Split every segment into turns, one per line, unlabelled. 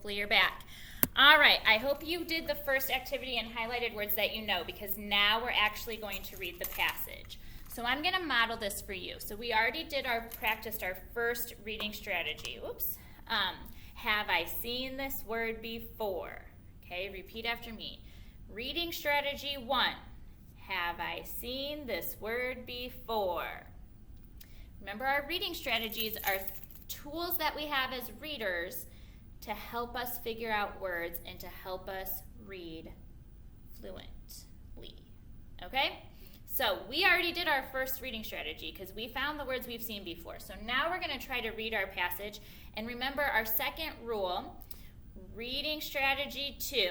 Hopefully you're back. All right, I hope you did the first activity and highlighted words that you know, because now we're actually going to read the passage. So I'm going to model this for you. So we already practiced our first reading strategy. Oops. Have I seen this word before? Okay, repeat after me. Reading strategy 1. Have I seen this word before? Remember, our reading strategies are tools that we have as readers to help us figure out words and to help us read fluently. Okay? So we already did our first reading strategy because we found the words we've seen before. So now we're going to try to read our passage. And remember our second rule, reading strategy 2.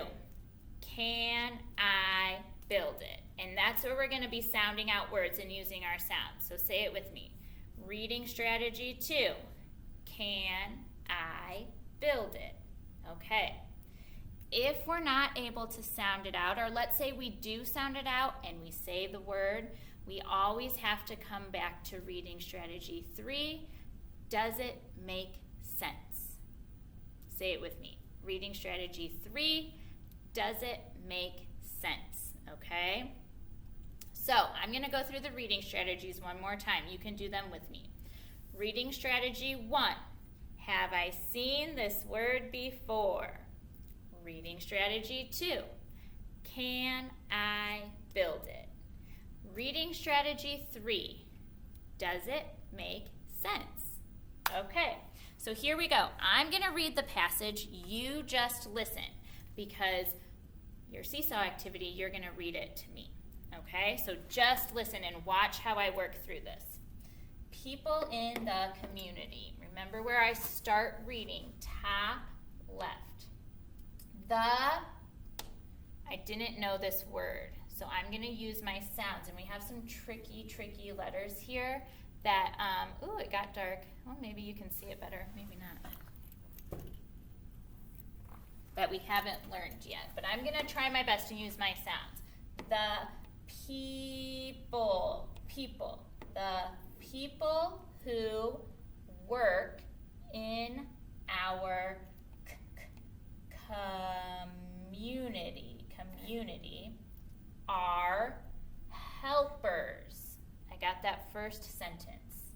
Can I build it? And that's where we're going to be sounding out words and using our sounds. So say it with me. Reading strategy 2. Can I build it? Okay. If we're not able to sound it out, or let's say we do sound it out and we say the word, we always have to come back to reading strategy 3. Does it make sense? Say it with me. Reading strategy 3. Does it make sense? Okay? So I'm going to go through the reading strategies one more time. You can do them with me. Reading strategy 1. Have I seen this word before? Reading strategy 2. Can I build it? Reading strategy 3. Does it make sense? Okay, so here we go. I'm going to read the passage. You just listen, because your seesaw activity, you're going to read it to me. Okay, so just listen and watch how I work through this. People in the community. Remember where I start reading, top left. I didn't know this word, so I'm going to use my sounds. And we have some tricky letters here that, ooh, it got dark. Well, maybe you can see it better, maybe not. That we haven't learned yet, but I'm going to try my best to use my sounds. The people, the people who work in our community are helpers. I got that first sentence.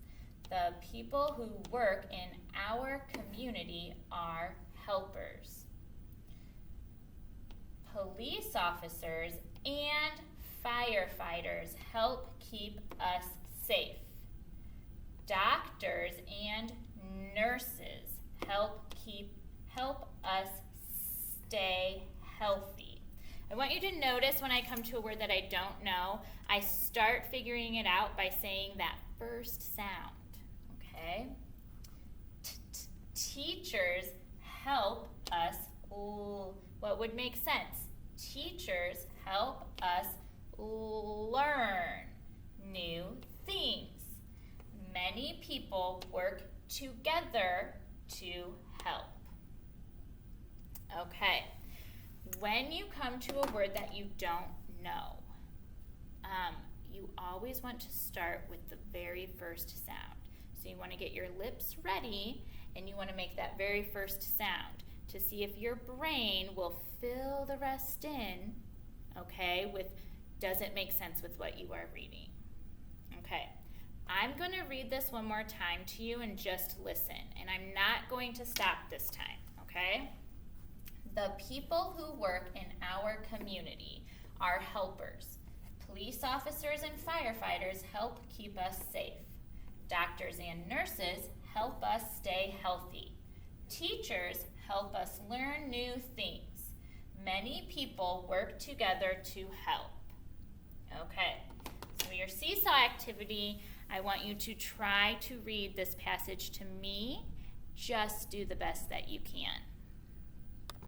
The people who work in our community are helpers. Police officers and firefighters help keep us safe. Doctors and nurses help us stay healthy. I want you to notice when I come to a word that I don't know, I start figuring it out by saying that first sound. Okay? Teachers help us. What would make sense? Teachers help us learn new things. Many people work together to help. Okay, when you come to a word that you don't know, you always want to start with the very first sound. So you want to get your lips ready and you want to make that very first sound to see if your brain will fill the rest in, okay, with does it make sense with what you are reading. Okay, I'm going to read this one more time to you and just listen, and I'm not going to stop this time, okay? The people who work in our community are helpers. Police officers and firefighters help keep us safe. Doctors and nurses help us stay healthy. Teachers help us learn new things. Many people work together to help. Okay, so your seesaw activity, I want you to try to read this passage to me. Just do the best that you can.